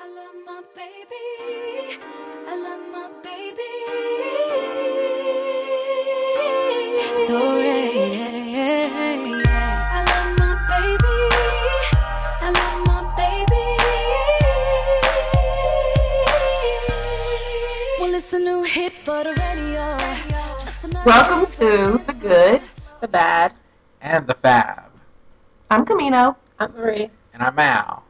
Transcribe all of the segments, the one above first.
I love my baby. I love my baby. So I love my baby. I love my baby. Well, it's a new hit for the radio. Welcome to The Good, The Bad, and the Fab. I'm Camino. I'm Marie. And I'm Al.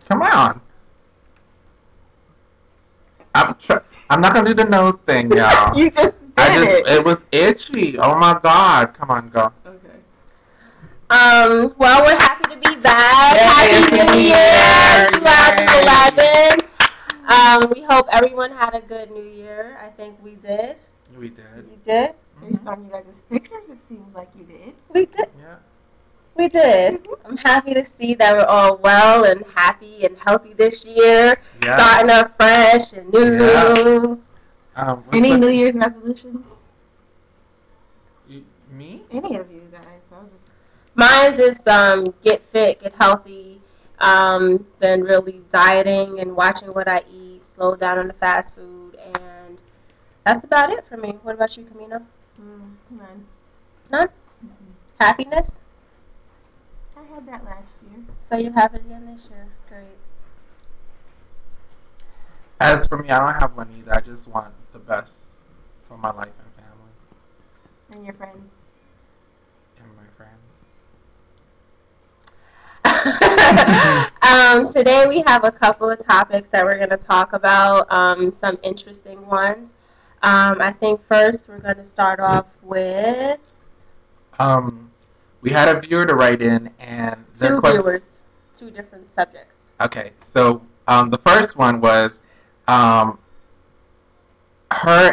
Come on. I'm not gonna do the nose thing, y'all. You just did it. It was itchy. Oh my god. Come on, go. Okay. Well, we're happy to be back. Yay, Happy New Year, 2011. We hope everyone had a good New Year. I think we did. We did. You did? Based on you guys' pictures, it seems like you did. We did. Yeah. We did. I'm happy to see that we're all well and happy and healthy this year. Yeah. Starting up fresh and new. Any New Year's resolutions? Me? Any of you guys? Mine's is get fit, get healthy. Been really dieting and watching what I eat, slow down on the fast food, and that's about it for me. What about you, Camino? None. None? Happiness? I had that last year. So you have it again this year. Great. As for me, I don't have one either. I just want the best for my life and family. And your friends? And my friends. Today we have a couple of topics that we're going to talk about, some interesting ones. I think first we're going to start off with... We had a viewer to write in, and two viewers, two different subjects. Okay, so the first one was her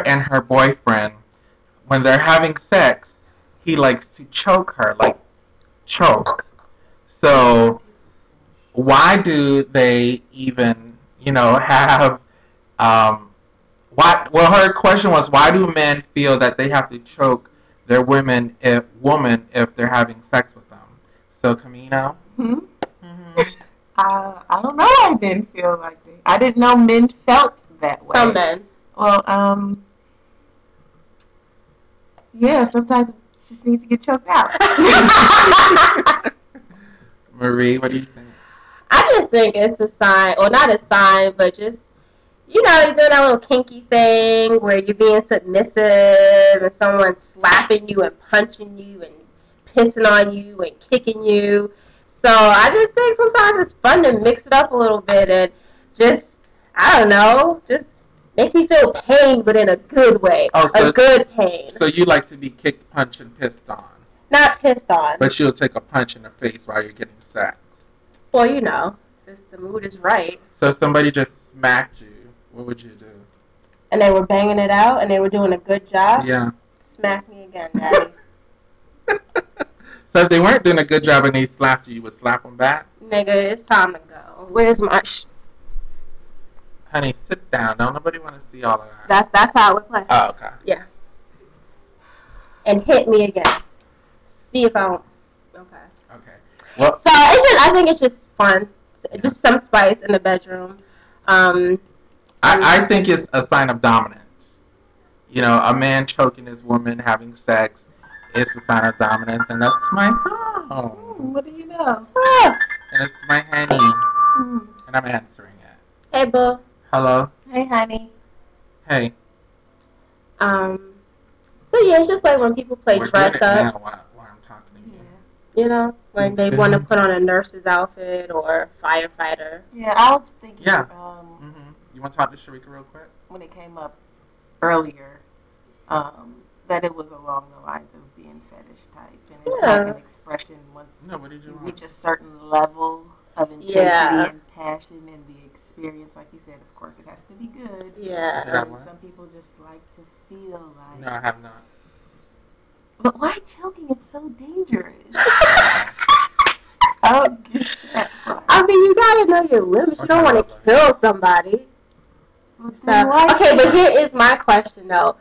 and her boyfriend, when they're having sex, he likes to choke her, like choke. So why do they even, have well, her question was, why do men feel that they have to choke their woman if they're having sex with them? So Camino? I don't know why men feel like that. I didn't know men felt that way. Some men. Well, yeah, sometimes it just needs to get choked out. Marie, what do you think? I just think it's a sign, or not a sign, but just, you're doing that little kinky thing where you're being submissive and someone's slapping you and punching you and pissing on you and kicking you. So I just think sometimes it's fun to mix it up a little bit and just, I don't know, just make me feel pain, but in a good way. Oh, so, a good pain. So you like to be kicked, punched, and pissed on. Not pissed on. But you'll take a punch in the face while you're getting sex. Well, if the mood is right. So if somebody just smacked you, what would you do? And they were banging it out and they were doing a good job? Yeah. Smack me again, Daddy. So if they weren't doing a good job and they slapped you, you would slap them back? Nigga, it's time to go. Where's my Honey, sit down. Don't nobody want to see all of that. That's how it would play. Oh, okay. Yeah. And hit me again. See if I don't. Okay. Okay. Well, so I think it's just fun. Just some spice in the bedroom. I think it's a sign of dominance. A man choking his woman, having sex, it's a sign of dominance, and that's my phone. What do you know? And it's my honey, and I'm answering it. Hey, boo. Hello. Hey, honey. Hey. So yeah, it's just like when people play dress up. Now while I'm talking to you. When they want to put on a nurse's outfit or firefighter. Yeah, I was thinking. Yeah. You want to talk to Sharika real quick? When it came up earlier, that it was along the lines of being fetish type, and it's like an expression once you reach a certain level of intensity and passion and the experience. Like you said, of course, it has to be good. Yeah. Some people just like to feel like. No, I have not. But why choking? It's so dangerous. I don't get that part. I mean, you gotta know your limits. You don't want to kill somebody. Okay, but here is my question though.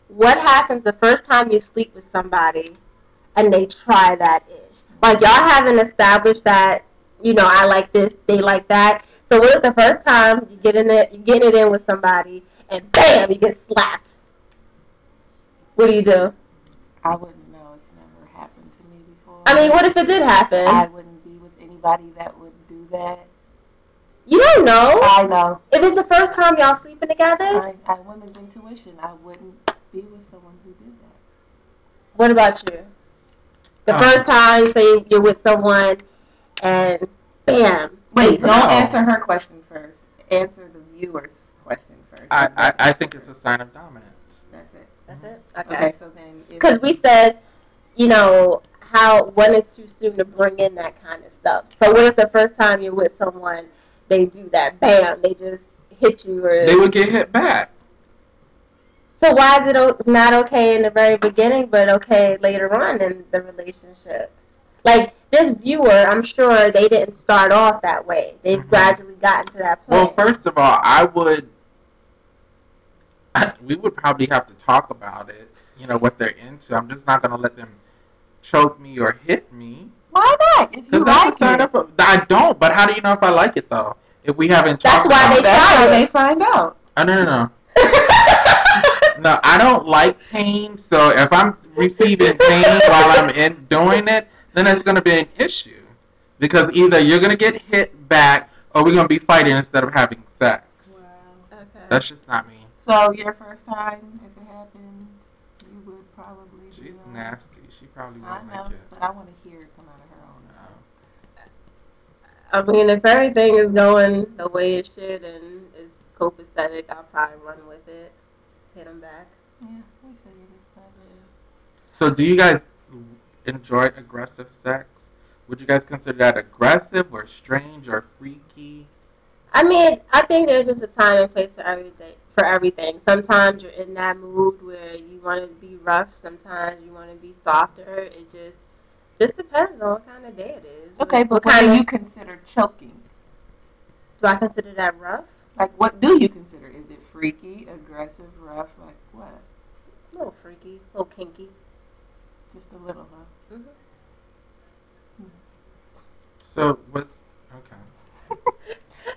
What happens the first time you sleep with somebody and they try that ish? Like, y'all haven't established that, you know, I like this, they like that. So what if the first time you get it in with somebody, and bam, you get slapped? What do? I wouldn't know. It's never happened to me before. I mean, what if it did happen? I wouldn't be with anybody that would do that. You don't know. I know. If it's the first time y'all sleeping together? Women's intuition. I wouldn't be with someone who did that. What about you? The first time, say you're with someone, and bam. Wait, don't answer her question first. Answer the viewer's question first. I think it's a sign of dominance. That's it. That's it? Okay, so then... Because we said, you know, when it's too soon to bring in that kind of stuff. So what if the first time you're with someone, they do that, bam, they just hit you? Or they would get hit back. So why is it not okay in the very beginning, but okay later on in the relationship? Like, this viewer, I'm sure they didn't start off that way. They've gradually gotten to that point. Well, first of all, we would probably have to talk about it, you know, what they're into. I'm just not going to let them choke me or hit me. Why not? If you like it. I don't, but how do you know if I like it, though? If we haven't talked about it. That's why they find out. Oh, no. No, I don't like pain, so if I'm receiving pain while I'm doing it, then it's going to be an issue. Because either you're going to get hit back, or we're going to be fighting instead of having sex. Wow. Okay. That's just not me. So your first time, if it happened, you would probably... She's nasty. She probably won't make it. But I want to hear it come out of her own mouth. I mean, if everything is going the way it should and is copacetic, I'll probably run with it. Hit them back. Yeah, we figured this probably. So do you guys enjoy aggressive sex? Would you guys consider that aggressive or strange or freaky? I mean, I think there's just a time and place for everything. Sometimes you're in that mood where you want to be rough. Sometimes you want to be softer. It just depends on what kind of day it is. Okay, but what do you consider choking? Do I consider that rough? Like, what do you consider? Is it freaky, aggressive, rough? Like, what? A little freaky, a little kinky. Just a little, huh? Mm-hmm. So, okay.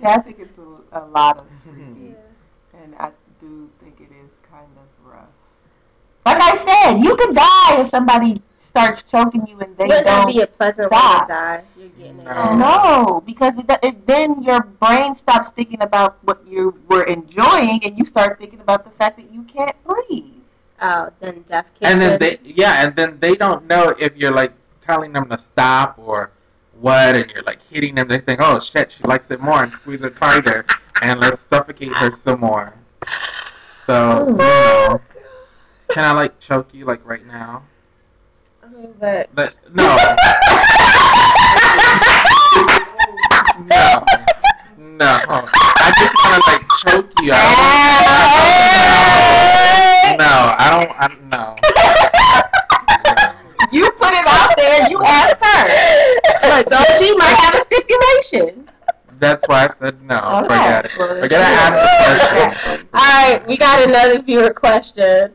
Yeah, I think it's a lot of freaky. Yeah. And I do think it is kind of rough. Like I said, you can die if somebody starts choking you and they Wouldn't don't that be a pleasant way to die? You're getting it. No, because then your brain stops thinking about what you were enjoying and you start thinking about the fact that you can't breathe. Oh, then death kicks in. And then they don't know if you're like telling them to stop or what, and you're like hitting them. They think, oh shit, she likes it more, and squeeze her tighter, and let's suffocate her some more. So, you know, can I like choke you like right now? I mean, but no. No. I just want to like choke you. No. You put it out there. You asked her. So she might have a stipulation. That's why I said no. Okay. Forget it. Forget to ask the question. All right, we got another viewer question.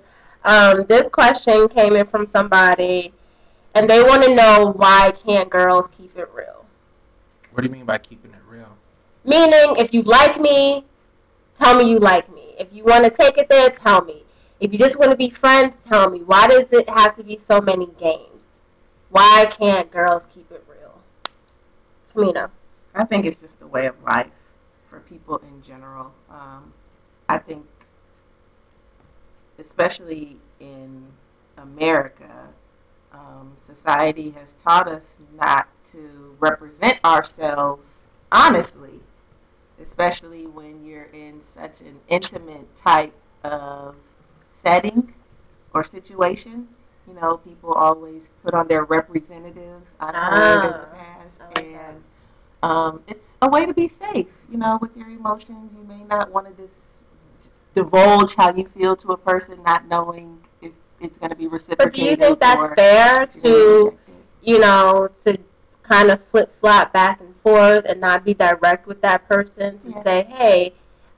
This question came in from somebody, and they want to know, why can't girls keep it real? What do you mean by keeping it real? Meaning, if you like me, tell me you like me. If you want to take it there, tell me. If you just want to be friends, tell me. Why does it have to be so many games? Why can't girls keep it real? Camina. I think it's just a way of life for people in general. I think, especially in America, society has taught us not to represent ourselves honestly, especially when you're in such an intimate type of setting or situation. You know, people always put on their representative, I've heard in the past, and it's a way to be safe, you know, with your emotions. You may not want to divulge how you feel to a person, not knowing if it's going to be reciprocated. But do you think that's fair to, you know, to kind of flip-flop back and forth and not be direct with that person to say, hey,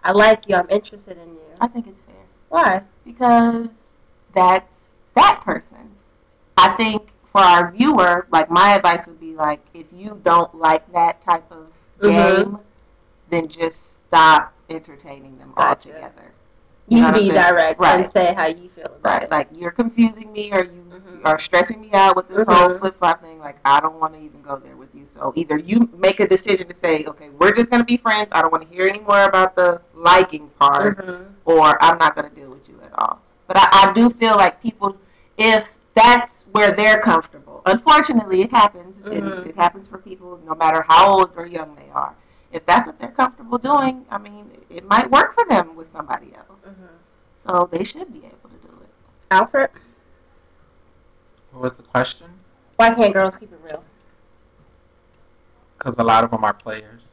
I like you, I'm interested in you? I think it's fair. Why? Because that's that person. I think for our viewer, like my advice would be like, if you don't like that type of game, then just stop entertaining them altogether. You be direct and say how you feel about it. Like, you're confusing me, or you are stressing me out with this whole flip-flop thing. Like, I don't want to even go there with you. So either you make a decision to say, okay, we're just going to be friends. I don't want to hear any more about the liking part, or I'm not going to deal with you at all. But I do feel like people, if that's where they're comfortable, unfortunately it happens. It happens for people no matter how old or young they are. If that's what they're comfortable doing, I mean, it might work for them with somebody else. So they should be able to do it. Alfred? What was the question? Why can't girls keep it real? Because a lot of them are players.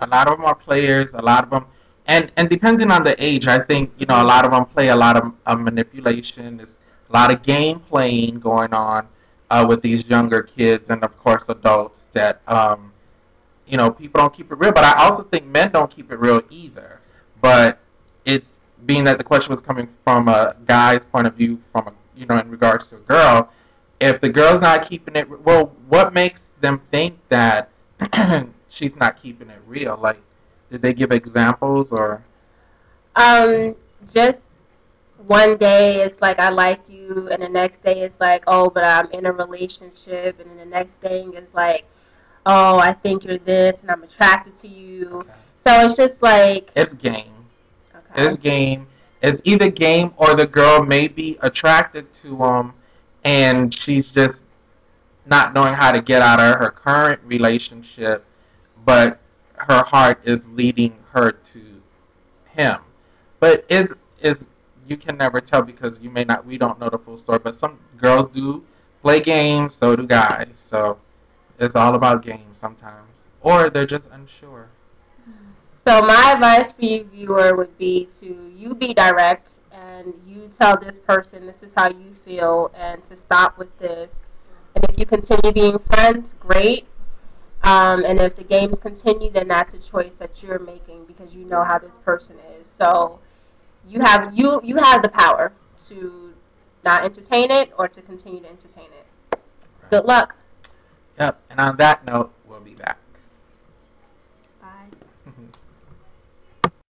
A lot of them are players. A lot of them, and depending on the age, I think, you know, a lot of them play a lot of manipulation. There's a lot of game playing going on with these younger kids, and of course adults that you know, people don't keep it real. But I also think men don't keep it real either. But it's being that the question was coming from a guy's point of view, from a, you know, in regards to a girl. If the girl's not keeping it, well, what makes them think that she's not keeping it real? Like, did they give examples or? Just one day it's like, I like you, and the next day it's like, oh, but I'm in a relationship, and then the next thing is like, oh, I think you're this, and I'm attracted to you. Okay. So it's just like, it's game. Okay. It's game. It's either game or the girl may be attracted to him, and she's just not knowing how to get out of her current relationship, but her heart is leading her to him. But is you can never tell, because we don't know the full story. But some girls do play games, so do guys. So it's all about games sometimes, or they're just unsure. So my advice for you, viewer, would be to you be direct, and you tell this person this is how you feel, and to stop with this. And if you continue being friends, great. And if the games continue, then that's a choice that you're making, because you know how this person is. So you have the power to not entertain it or to continue to entertain it. Good luck. Yep. And on that note, we'll be back.